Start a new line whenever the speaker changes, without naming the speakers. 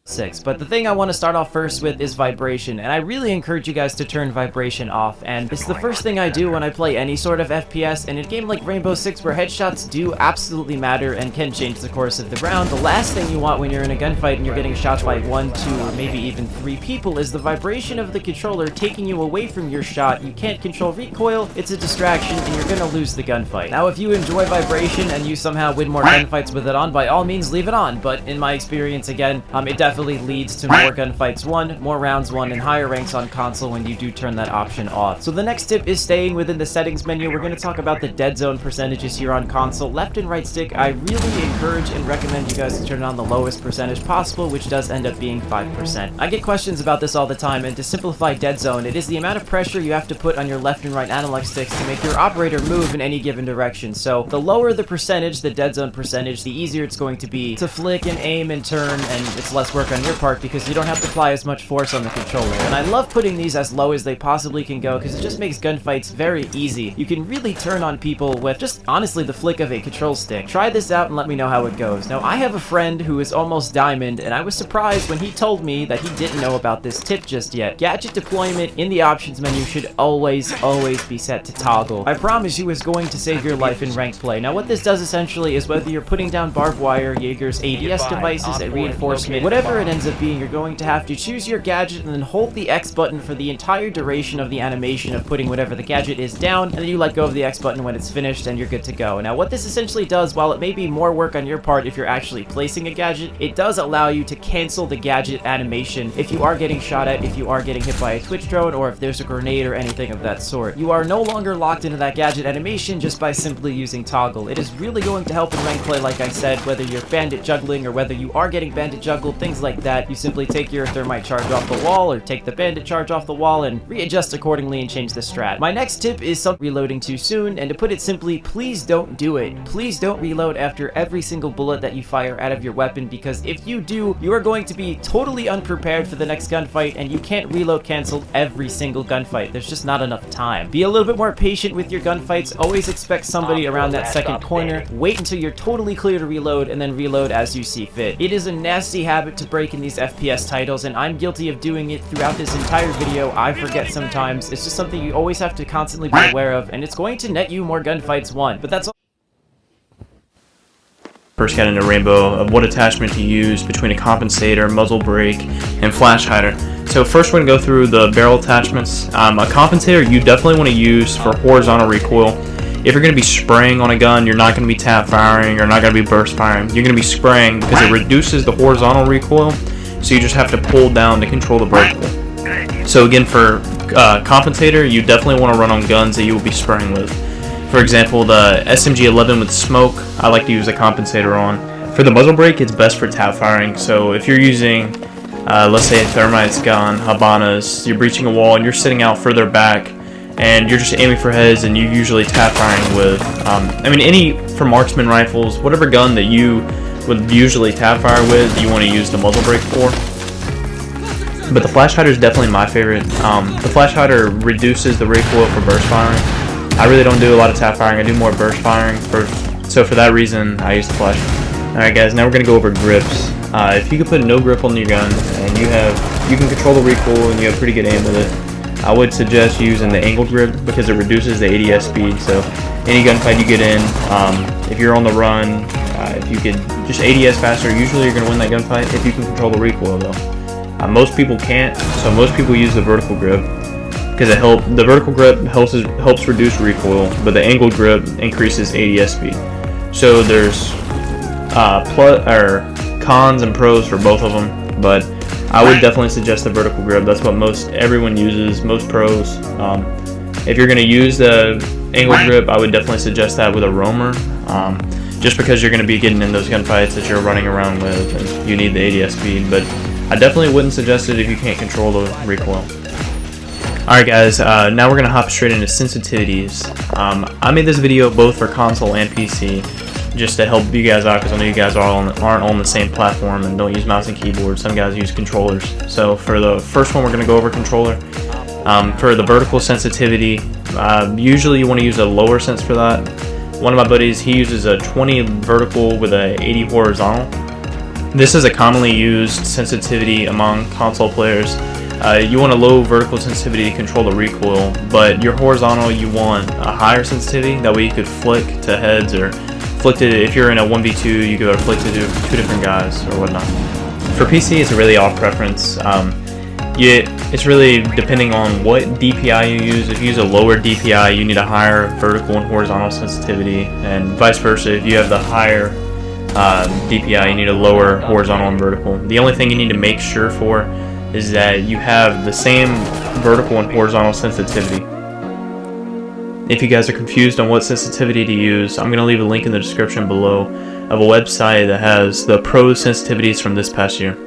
6. But the thing I want to start off first with is vibration, and I really encourage you guys to turn vibration off, and it's the first thing I do when I play any sort of FPS. And in a game like Rainbow Six, where headshots do absolutely matter and can change the course of the round, the last thing you want when you're in a gunfight and you're getting shot by 1, 2, or maybe even 3 people is the vibration of the controller taking you away from your shot. You can't control recoil, it's a distraction, and you're gonna lose the gunfight. Now, if you enjoy vibration and you somehow win more gunfights with it on, by all means leave it on, but in my experience, again, it definitely leads to more gunfights won, more rounds won, and higher ranks on console when you do turn that option off. So the next tip is staying within the settings menu. We're going to talk about the dead zone percentages here on console. Left and right stick, I really encourage and recommend you guys to turn on the lowest percentage possible, which does end up being 5%. I get questions about this all the time, and to simplify dead zone, it is the amount of pressure you have to put on your left and right analog sticks to make your operator move in any given direction. So the lower the percentage, the dead zone percentage, the easier it's going to be to flick and aim and turn, and it's less work on your part because you don't have to apply as much force on the controller. And I love putting these as low as they possibly can go because it just makes gunfights very easy. You can really turn on people with just honestly the flick of a control stick. Try this out and let me know how it goes. Now, I have a friend who is almost diamond, and I was surprised when he told me that he didn't know about this tip just yet. Gadget deployment in the options menu should always be set to toggle. I promise you it's going to save your life in ranked play. Now, what this does essentially is whether you're putting down barbed wire, Jaeger's ADS devices, a reinforcement, whatever it ends up being, you're going to have to choose your gadget and then hold the X button for the entire duration of the animation of putting whatever the gadget is down, and then you let go of the X button when it's finished and you're good to go. Now, what this essentially does, while it may be more work on your part if you're actually placing a gadget, it does allow you to cancel the gadget animation if you are getting shot at, if you are getting hit by a Twitch drone, or if there's a grenade or anything of that sort. You are no longer locked into that gadget animation just by simply using toggle. It is really going to help in rank play, like I said, whether you're bandit juggling or whether you are getting bandit juggled, things like that. You simply take your thermite charge off the wall or take the bandit charge off the wall and readjust accordingly and change the strat. My next tip is some reloading too soon, and to put it simply, please don't do it. Please don't reload after every single bullet that you fire out of your weapon, because if you do, you are going to be totally unprepared for the next gunfight, and you can't reload cancel every single gunfight. There's just not enough time. Be a little bit more patient with your gunfights. Always expect somebody around that second corner. Wait until you're totally clear to reload, and then reload as you see fit. It is a nasty habit to break in these FPS titles, and I'm guilty of doing it throughout this entire video. I forget sometimes. It's just something you always have to constantly be aware of, and it's going to net you more gunfights won. But that's all.
First got into Rainbow of what attachment to use between a compensator, muzzle brake, and flash hider. So first we're going to go through the barrel attachments. A compensator you definitely want to use for horizontal recoil. If you're going to be spraying on a gun, you're not going to be tap firing, you're not going to be burst firing. You're going to be spraying because it reduces the horizontal recoil, so you just have to pull down to control the vertical. So again, for compensator, you definitely want to run on guns that you will be spraying with. For example, the SMG-11 with smoke, I like to use a compensator on. For the muzzle brake, it's best for tap firing. So if you're using, let's say a thermite's gun, Habanas, you're breaching a wall and you're sitting out further back, and you're just aiming for heads, and you usually tap firing with, for marksman rifles, whatever gun that you would usually tap fire with, you want to use the muzzle brake for. But the flash hider is definitely my favorite. The flash hider reduces the recoil for burst firing. I really don't do a lot of tap firing, I do more burst firing, so for that reason, I use the flash. Alright guys, now we're going to go over grips. If you can put no grip on your gun, and you can control the recoil and you have pretty good aim with it, I would suggest using the angled grip because it reduces the ADS speed. So any gunfight you get in, if you're on the run, if you could just ADS faster, usually you're going to win that gunfight if you can control the recoil though. Most people can't, so most people use the vertical grip because the vertical grip helps reduce recoil, but the angled grip increases ADS speed. So there's cons and pros for both of them, but I would definitely suggest the vertical grip. That's what everyone uses, most pros. If you're going to use the angled grip, I would definitely suggest that with a roamer, just because you're going to be getting in those gunfights that you're running around with and you need the ADS speed, but I definitely wouldn't suggest it if you can't control the recoil. Alright guys, now we're going to hop straight into sensitivities. I made this video both for console and PC, just to help you guys out because I know you guys aren't on the same platform and don't use mouse and keyboard. Some guys use controllers. So for the first one, we're going to go over controller. For the vertical sensitivity, usually you want to use a lower sense for that. One of my buddies, he uses a 20 vertical with a 80 horizontal. This is a commonly used sensitivity among console players. You want a low vertical sensitivity to control the recoil, but your horizontal you want a higher sensitivity, that way you could flick to heads or flick to, if you're in a 1v2 you could flick to two different guys or whatnot. For PC it's a really off preference. It's really depending on what DPI you use. If you use a lower DPI you need a higher vertical and horizontal sensitivity, and vice versa. If you have the higher DPI you need a lower horizontal and vertical. The only thing you need to make sure for is that you have the same vertical and horizontal sensitivity. If you guys are confused on what sensitivity to use, I'm going to leave a link in the description below of a website that has the pro sensitivities from this past year.